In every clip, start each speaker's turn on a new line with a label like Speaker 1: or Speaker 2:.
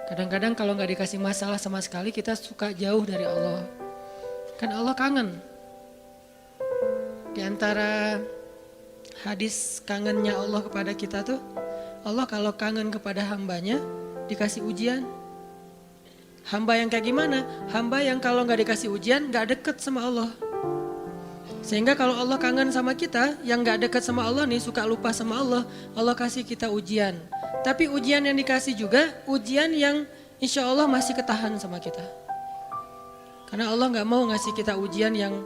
Speaker 1: Kadang-kadang kalau nggak dikasih masalah sama sekali kita suka jauh dari Allah. Kan Allah kangen. Di antara hadis kangennya Allah kepada kita tuh, Allah kalau kangen kepada hambanya dikasih ujian. Hamba yang kayak gimana? Hamba yang kalau nggak dikasih ujian nggak deket sama Allah. Sehingga kalau Allah kangen sama kita, yang nggak deket sama Allah nih, suka lupa sama Allah, Allah kasih kita ujian. Tapi ujian yang dikasih juga ujian yang insya Allah masih ketahan sama kita. Karena Allah nggak mau ngasih kita ujian yang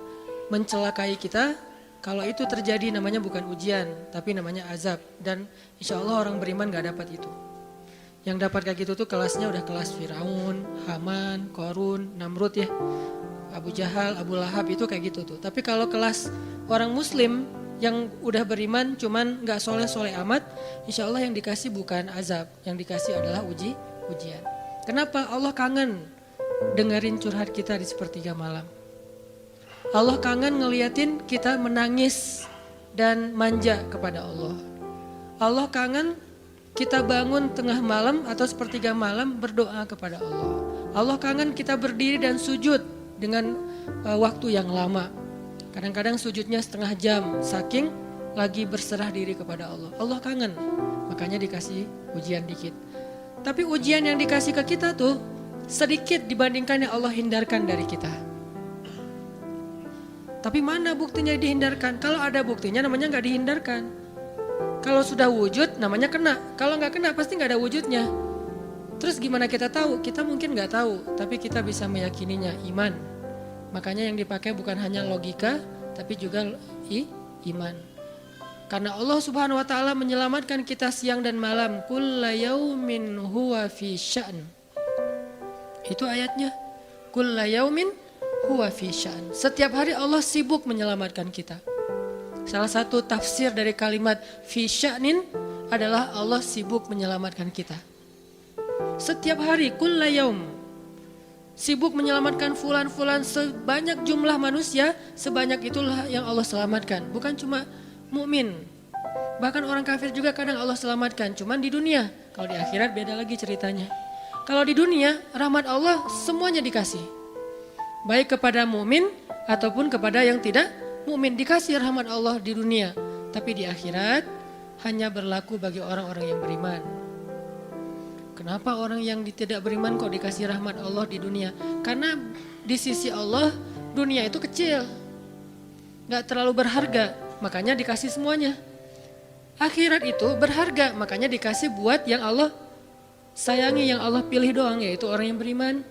Speaker 1: mencelakai kita. Kalau itu terjadi namanya bukan ujian, tapi namanya azab. Dan insya Allah orang beriman nggak dapat itu. Yang dapat kayak gitu tuh kelasnya udah kelas Firaun, Haman, Korun, Namrud ya. Abu Jahal, Abu Lahab itu kayak gitu tuh. Tapi kalau kelas orang muslim yang udah beriman cuman gak soleh-soleh amat, insya Allah yang dikasih bukan azab, yang dikasih adalah ujian. Kenapa? Allah kangen dengerin curhat kita di sepertiga malam. Allah kangen ngeliatin kita menangis dan manja kepada Allah. Allah kangen kita bangun tengah malam atau sepertiga malam berdoa kepada Allah. Allah kangen kita berdiri dan sujud dengan waktu yang lama. Kadang-kadang sujudnya setengah jam, saking lagi berserah diri kepada Allah. Allah kangen, makanya dikasih ujian dikit. Tapi ujian yang dikasih ke kita tuh sedikit dibandingkan yang Allah hindarkan dari kita. Tapi mana buktinya dihindarkan? Kalau ada buktinya namanya gak dihindarkan. Kalau sudah wujud namanya kena. Kalau gak kena pasti gak ada wujudnya. Terus gimana kita tahu? Kita mungkin gak tahu, tapi kita bisa meyakininya, iman. Makanya yang dipakai bukan hanya logika, tapi juga iman. Karena Allah Subhanahu wa taala menyelamatkan kita siang dan malam. Kulla yaumin huwa fi sya'n. Itu ayatnya. Kulla yaumin huwa fi sya'n. Setiap hari Allah sibuk menyelamatkan kita. Salah satu tafsir dari kalimat fi sya'nin adalah Allah sibuk menyelamatkan kita. Setiap hari kulla yaum sibuk menyelamatkan fulan-fulan, sebanyak jumlah manusia sebanyak itulah yang Allah selamatkan. Bukan cuma mukmin, bahkan orang kafir juga kadang Allah selamatkan. Cuman di dunia, kalau di akhirat beda lagi ceritanya. Kalau di dunia rahmat Allah semuanya dikasih, baik kepada mukmin ataupun kepada yang tidak mukmin, dikasih rahmat Allah di dunia. Tapi di akhirat hanya berlaku bagi orang-orang yang beriman. Kenapa orang yang tidak beriman kok dikasih rahmat Allah di dunia? Karena di sisi Allah dunia itu kecil, gak terlalu berharga, makanya dikasih semuanya. Akhirat itu berharga, makanya dikasih buat yang Allah sayangi, yang Allah pilih doang, yaitu orang yang beriman.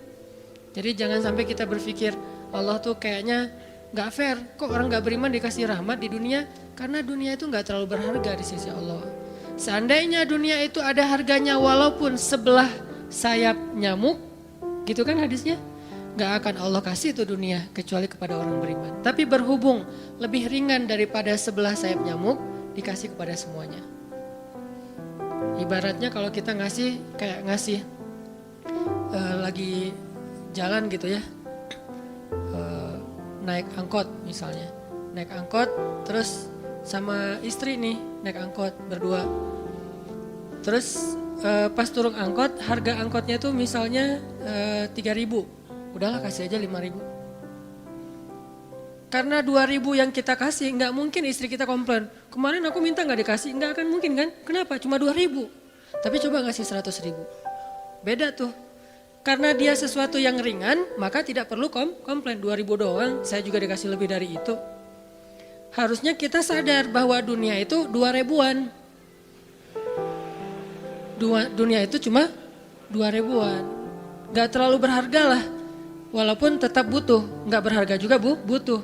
Speaker 1: Jadi jangan sampai kita berpikir Allah tuh kayaknya gak fair, kok orang gak beriman dikasih rahmat di dunia? Karena dunia itu gak terlalu berharga di sisi Allah. Seandainya dunia itu ada harganya walaupun sebelah sayap nyamuk, gitu kan hadisnya, gak akan Allah kasih itu dunia kecuali kepada orang beriman. Tapi berhubung lebih ringan daripada sebelah sayap nyamuk, dikasih kepada semuanya. Ibaratnya kalau kita ngasih kayak ngasih lagi jalan gitu ya, naik angkot misalnya, naik angkot terus sama istri nih naik angkot berdua. Terus pas turun angkot, harga angkotnya tuh misalnya 3.000. Udahlah kasih aja 5.000. Karena 2.000 yang kita kasih, nggak mungkin istri kita komplain. Kemarin aku minta nggak dikasih, nggak akan mungkin kan? Kenapa? Cuma 2.000. Tapi coba ngasih 100.000. Beda tuh. Karena dia sesuatu yang ringan, maka tidak perlu komplain. 2.000 doang, saya juga dikasih lebih dari itu. Harusnya kita sadar bahwa dunia itu 2.000-an. Dunia itu cuma 2.000-an. Gak terlalu berharga lah. Walaupun tetap butuh. Gak berharga juga butuh.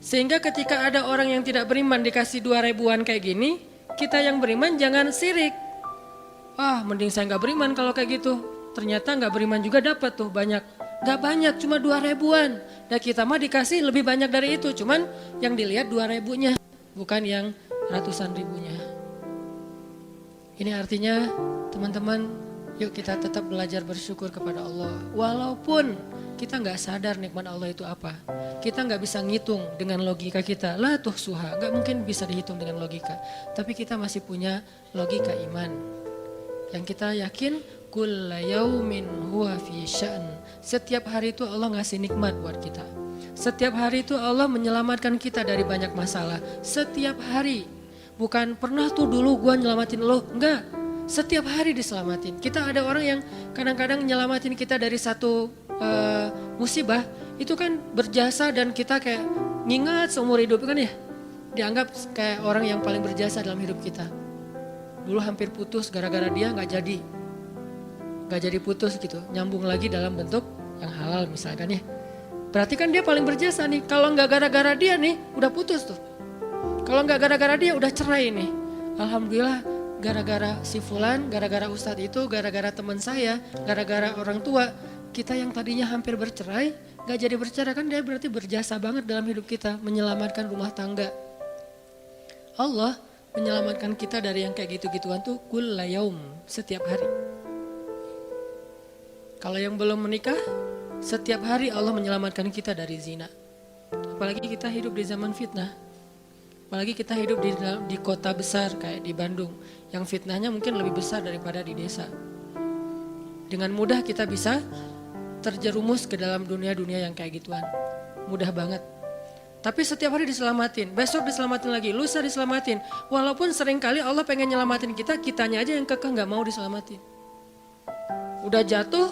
Speaker 1: Sehingga ketika ada orang yang tidak beriman dikasih 2.000-an kayak gini, kita yang beriman jangan sirik. Mending saya gak beriman kalau kayak gitu. Ternyata gak beriman juga dapat tuh banyak. Gak banyak, cuma 2.000-an. Dan kita mah dikasih lebih banyak dari itu. Cuman yang dilihat 2.000-nya, bukan yang ratusan ribunya. Ini artinya teman-teman, yuk kita tetap belajar bersyukur kepada Allah. Walaupun kita gak sadar nikmat Allah itu apa. Kita gak bisa ngitung dengan logika kita. La tuhsuha, gak mungkin bisa dihitung dengan logika. Tapi kita masih punya logika iman. Yang kita yakin Kulla yaumin huwa fi sya'n. Setiap hari itu Allah ngasih nikmat buat kita. Setiap hari itu Allah menyelamatkan kita dari banyak masalah. Setiap hari. Bukan pernah tuh dulu gua nyelamatin lo. Enggak. Setiap hari diselamatin. Kita ada orang yang kadang-kadang nyelamatin kita dari satu musibah. Itu kan berjasa dan kita kayak ngingat seumur hidup kan ya. Dianggap kayak orang yang paling berjasa dalam hidup kita. Dulu hampir putus gara-gara dia gak jadi putus gitu, nyambung lagi dalam bentuk yang halal misalkan ya. Berarti kan dia paling berjasa nih, kalau nggak gara-gara dia nih udah putus tuh. Kalau nggak gara-gara dia udah cerai nih. Alhamdulillah gara-gara si fulan, gara-gara ustadz itu, gara-gara teman saya, gara-gara orang tua, kita yang tadinya hampir bercerai, nggak jadi bercerai kan dia berarti berjasa banget dalam hidup kita, menyelamatkan rumah tangga. Allah menyelamatkan kita dari yang kayak gitu-gituan tuh kulla yaum, setiap hari. Kalau yang belum menikah, setiap hari Allah menyelamatkan kita dari zina. Apalagi kita hidup di zaman fitnah. Apalagi kita hidup di kota besar kayak di Bandung. Yang fitnahnya mungkin lebih besar daripada di desa. Dengan mudah kita bisa terjerumus ke dalam dunia-dunia yang kayak gituan. Mudah banget. Tapi setiap hari diselamatin. Besok diselamatin lagi, lusa diselamatin. Walaupun seringkali Allah pengen nyelamatin kita, kitanya aja yang kekeh gak mau diselamatin. Udah jatuh,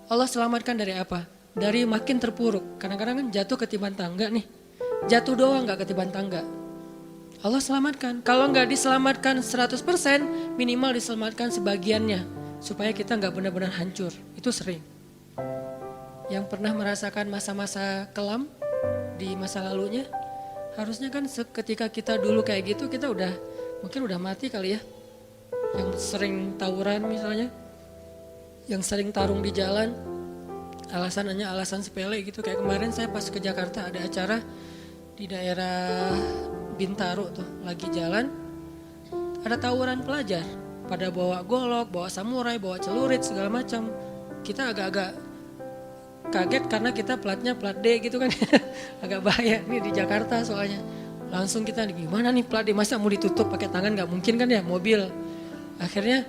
Speaker 1: Allah selamatkan dari apa? Dari makin terpuruk. Kadang-kadang kan jatuh ketiban tangga nih. Jatuh doang gak ketiban tangga. Allah selamatkan. Kalau gak diselamatkan 100%, minimal diselamatkan sebagiannya. Supaya kita gak benar-benar hancur. Itu sering. Yang pernah merasakan masa-masa kelam di masa lalunya. Harusnya kan ketika kita dulu kayak gitu, kita mungkin udah mati kali ya. Yang sering tawuran misalnya. Yang sering tarung di jalan, alasannya alasan sepele gitu. Kayak kemarin saya pas ke Jakarta ada acara di daerah Bintaro tuh, lagi jalan, ada tawuran pelajar. Pada bawa golok, bawa samurai, bawa celurit segala macam. Kita agak-agak kaget karena kita platnya plat D gitu kan. Agak bahaya nih di Jakarta soalnya. Langsung kita gimana nih plat D, masa mau ditutup pakai tangan, gak mungkin kan ya, mobil. Akhirnya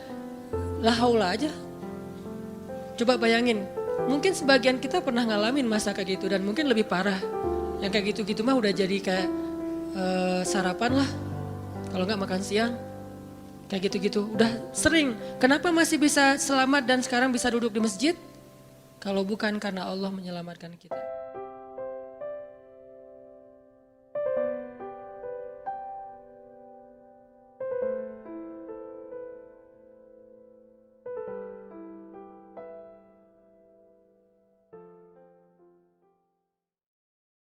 Speaker 1: la haula aja. Coba bayangin, mungkin sebagian kita pernah ngalamin masa kayak gitu dan mungkin lebih parah. Yang kayak gitu-gitu mah udah jadi kayak sarapan lah. Kalau nggak makan siang, kayak gitu-gitu. Udah sering. Kenapa masih bisa selamat dan sekarang bisa duduk di masjid? Kalau bukan karena Allah menyelamatkan kita.